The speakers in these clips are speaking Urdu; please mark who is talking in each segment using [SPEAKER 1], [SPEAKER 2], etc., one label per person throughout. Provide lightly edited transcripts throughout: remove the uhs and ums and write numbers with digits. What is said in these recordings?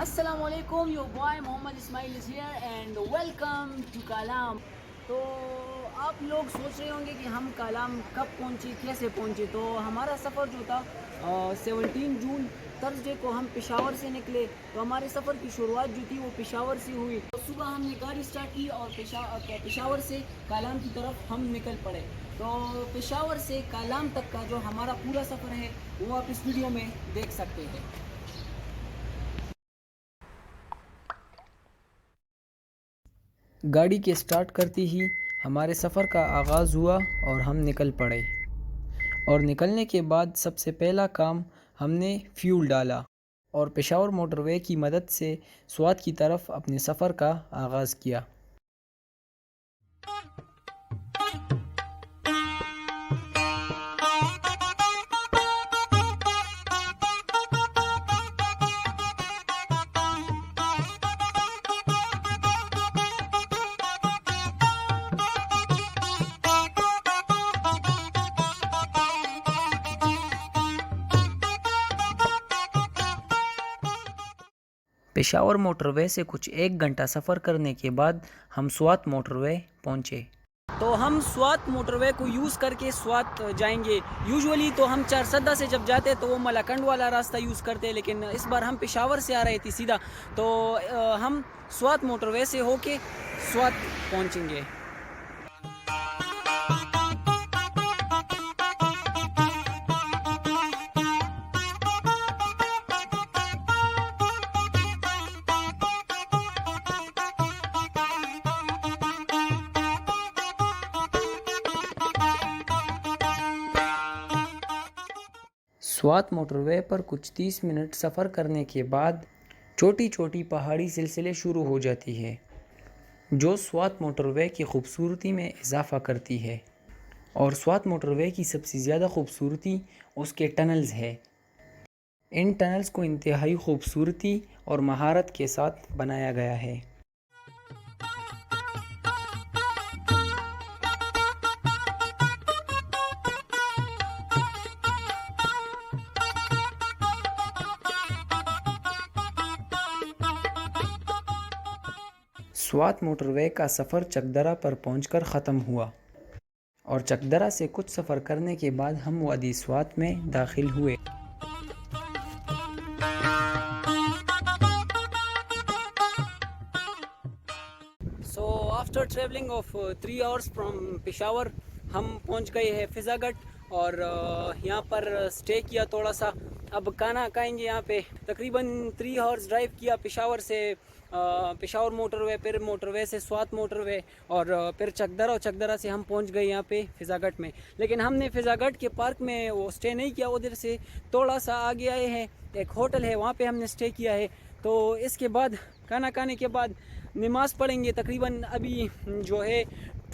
[SPEAKER 1] السلام علیکم، your boy Muhammad Ismail is here and welcome to Kalam. تو آپ لوگ سوچ رہے ہوں گے کہ ہم کالام کب پہنچے، کیسے پہنچے. تو ہمارا سفر جو تھا 17 جون تھرسڈے کو ہم پشاور سے نکلے. تو ہمارے سفر کی شروعات جو تھی وہ پشاور سے ہوئی. تو صبح ہم نے گاڑی سٹارٹ کی اور پشاور سے کالام کی طرف ہم نکل پڑے. تو پشاور سے کالام تک کا جو ہمارا پورا سفر ہے وہ آپ اس ویڈیو میں دیکھ سکتے ہیں. گاڑی کے سٹارٹ کرتے ہی ہمارے سفر کا آغاز ہوا اور ہم نکل پڑے. اور نکلنے کے بعد سب سے پہلا کام ہم نے فیول ڈالا اور پشاور موٹر وے کی مدد سے سوات کی طرف اپنے سفر کا آغاز کیا. پشاور موٹر وے سے کچھ 1 گھنٹہ سفر کرنے کے بعد ہم سوات موٹر وے پہنچے. تو ہم سوات موٹر وے کو یوز کر کے سوات جائیں گے. یوزولی تو ہم چارسدہ سے جب جاتے تو وہ ملاکنڈ والا راستہ یوز کرتے، لیکن اس بار ہم پشاور سے آ رہے تھے سیدھا، تو ہم سوات موٹر وے سے ہو کے سوات پہنچیں گے. سوات موٹر وے پر کچھ 30 منٹ سفر کرنے کے بعد چھوٹی چھوٹی پہاڑی سلسلے شروع ہو جاتی ہے جو سوات موٹر وے کی خوبصورتی میں اضافہ کرتی ہے. اور سوات موٹر وے کی سب سے زیادہ خوبصورتی اس کے ٹنلز ہے. ان ٹنلز کو انتہائی خوبصورتی اور مہارت کے ساتھ بنایا گیا ہے. سوات موٹر وے کا سفر چکدرا پر پہنچ کر ختم ہوا اور چکدرا سے کچھ سفر کرنے کے بعد ہم وادی سوات میں داخل ہوئے. So after travelling of 3 hours from Peshawar ہم پہنچ گئے ہیں فضا گڑھ اور یہاں پر سٹے کیا تھوڑا سا. اب کھانا کھائیں گے یہاں پہ. تقریباً 3 hours ڈرائیو کیا پشاور سے پشاور موٹر وے، پھر موٹر وے سے سوات موٹر وے اور پھر چکدرا، اور چکدرا سے ہم پہنچ گئے یہاں پہ فضا گڑھ میں. لیکن ہم نے فضا گڑھ کے پارک میں وہ سٹے نہیں کیا، ادھر سے تھوڑا سا آگے آئے ہیں، ایک ہوٹل ہے وہاں پہ ہم نے سٹے کیا ہے. تو اس کے بعد کھانا کھانے کے بعد نماز پڑھیں گے. تقریباً ابھی جو ہے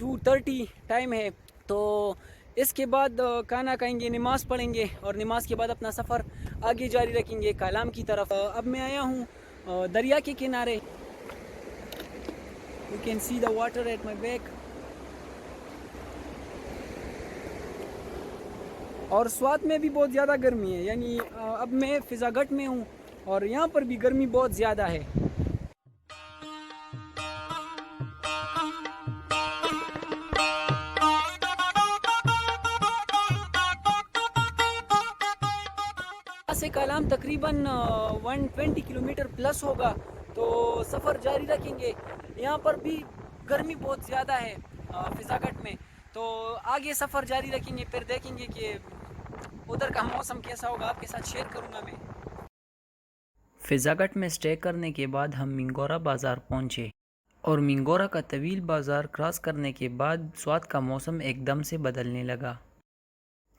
[SPEAKER 1] 2:30 ٹائم ہے. تو اس کے بعد کھانا کھائیں گے، نماز پڑھیں گے اور نماز کے بعد اپنا سفر آگے جاری رکھیں گے کالام کی طرف. اب میں آیا ہوں دریا کے کنارے. You can see the water at my back. اور سوات میں بھی بہت زیادہ گرمی ہے، یعنی اب میں فضا گڑھ میں ہوں اور یہاں پر بھی گرمی بہت زیادہ ہے. سے کالام تقریباً 120 کلومیٹر پلس ہوگا. تو سفر جاری رکھیں گے. یہاں پر بھی گرمی بہت زیادہ ہے فضا گڑھ میں. تو آگے سفر جاری رکھیں گے، پھر دیکھیں گے کہ ادھر کا موسم کیسا ہوگا، آپ کے ساتھ شیئر کروں گا میں. فضا گڑھ میں سٹے کرنے کے بعد ہم منگورا بازار پہنچے اور منگورا کا طویل بازار کراس کرنے کے بعد سوات کا موسم ایک دم سے بدلنے لگا.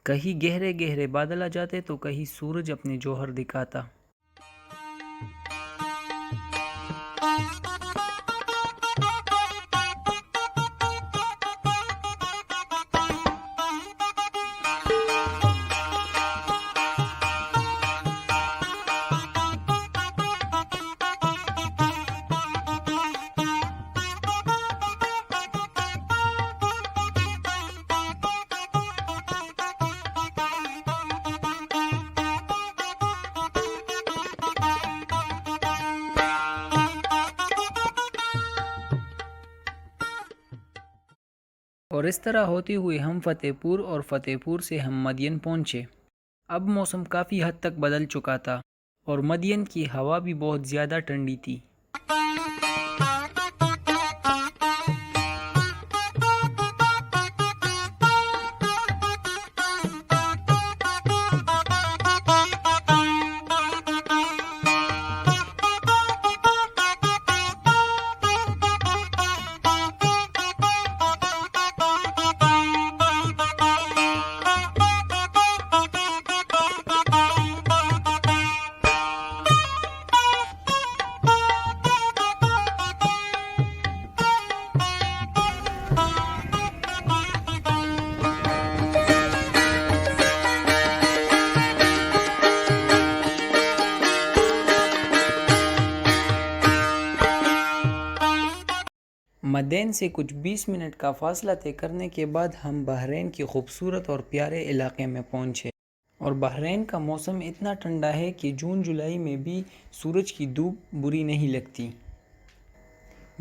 [SPEAKER 1] کہیں گہرے گہرے بادل آ جاتے تو کہیں سورج اپنے جوہر دکھاتا. اور اس طرح ہوتے ہوئے ہم فتح پور اور فتح پور سے ہم مدین پہنچے۔ اب موسم کافی حد تک بدل چکا تھا اور مدین کی ہوا بھی بہت زیادہ ٹھنڈی تھی۔ مدین سے کچھ 20 منٹ کا فاصلہ طے کرنے کے بعد ہم بحرین کی خوبصورت اور پیارے علاقے میں پہنچے، اور بحرین کا موسم اتنا ٹھنڈا ہے کہ جون جولائی میں بھی سورج کی دھوپ بری نہیں لگتی۔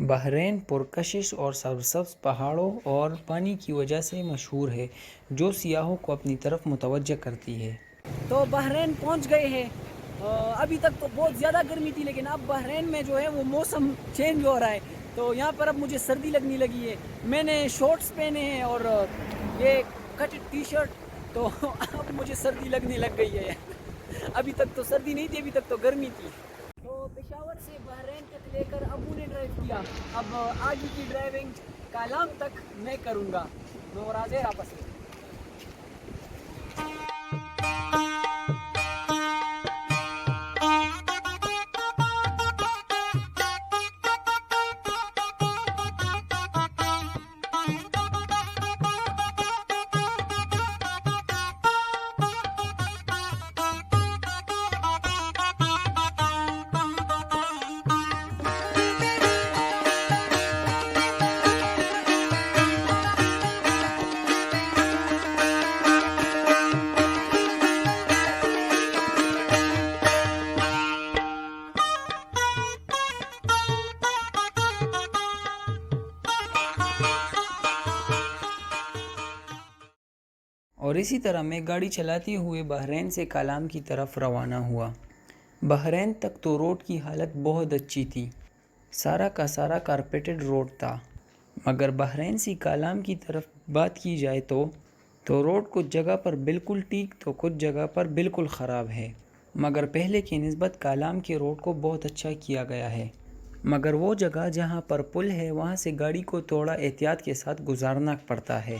[SPEAKER 1] بحرین پرکشش اور سرسبز پہاڑوں اور پانی کی وجہ سے مشہور ہے، جو سیاحوں کو اپنی طرف متوجہ کرتی ہے۔ تو بحرین پہنچ گئے ہیں۔ ابھی تک تو بہت زیادہ گرمی تھی، لیکن اب بحرین میں جو ہے وہ موسم چینج ہو رہا ہے، تو یہاں پر اب مجھے سردی لگنے لگی ہے۔ میں نے شارٹس پہنے ہیں اور یہ کٹڈ ٹی شرٹ، تو اب مجھے سردی لگنے لگ گئی ہے۔ ابھی تک تو سردی نہیں تھی، ابھی تک تو گرمی تھی۔ تو پشاور سے بحرین تک لے کر ابو نے ڈرائیو کیا، اب آگے کی ڈرائیونگ کالام تک میں کروں گا۔ میں راضی آپس میں اور اسی طرح میں گاڑی چلاتے ہوئے بحرین سے کالام کی طرف روانہ ہوا۔ بحرین تک تو روڈ کی حالت بہت اچھی تھی، سارا کا سارا کارپیٹڈ روڈ تھا، مگر بحرین سے کالام کی طرف بات کی جائے تو روڈ کچھ جگہ پر بالکل ٹھیک تو کچھ جگہ پر بالکل خراب ہے، مگر پہلے کی نسبت کالام کے روڈ کو بہت اچھا کیا گیا ہے، مگر وہ جگہ جہاں پر پل ہے وہاں سے گاڑی کو تھوڑا احتیاط کے ساتھ گزارنا پڑتا ہے۔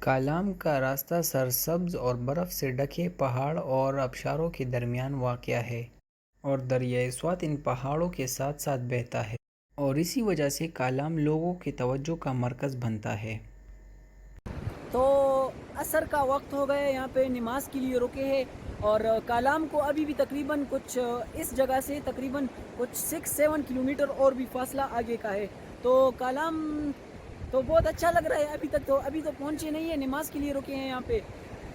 [SPEAKER 1] کالام کا راستہ سرسبز اور برف سے ڈھکے پہاڑ اور آبشاروں کے درمیان واقع ہے، اور دریائے سوات ان پہاڑوں کے ساتھ ساتھ بہتا ہے، اور اسی وجہ سے کالام لوگوں کی توجہ کا مرکز بنتا ہے۔ تو عصر کا وقت ہو گیا، یہاں پہ نماز کے لیے رکے ہیں، اور کالام کو ابھی بھی تقریباً کچھ اس جگہ سے تقریباً کچھ 6-7 کلومیٹر اور بھی فاصلہ آگے کا ہے۔ تو کالام تو بہت اچھا لگ رہا ہے، ابھی تو پہنچے نہیں ہیں، نماز کے لیے رکے ہیں یہاں پہ،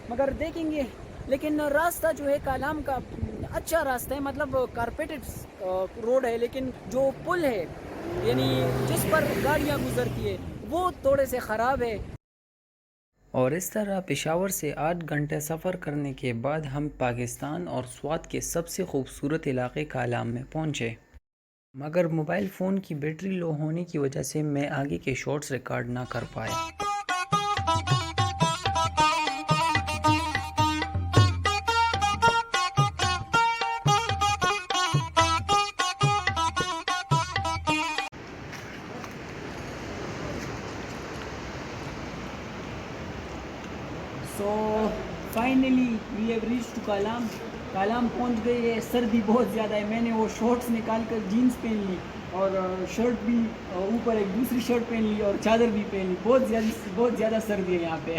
[SPEAKER 1] مگر دیکھیں گے۔ لیکن راستہ جو ہے کالام کا اچھا راستہ ہے، مطلب کارپیٹڈ روڈ ہے، لیکن جو پل ہے یعنی جس پر گاڑیاں گزرتی ہے وہ تھوڑے سے خراب ہے۔ اور اس طرح پشاور سے 8 گھنٹے سفر کرنے کے بعد ہم پاکستان اور سوات کے سب سے خوبصورت علاقے کالام میں پہنچے، مگر موبائل فون کی بیٹری لو ہونے کی وجہ سے میں آگے کے شارٹس ریکارڈ نہ کر پایا۔ So finally we have reach to Kalam. Kalam پہنچ گئی ہے. سردی بہت زیادہ ہے. میں نے وہ شارٹس نکال کر جینس پہن لی اور شرٹ بھی اوپر ایک دوسری شرٹ پہن لی اور چادر بھی پہن لی. بہت زیادہ سردی ہے یہاں پہ.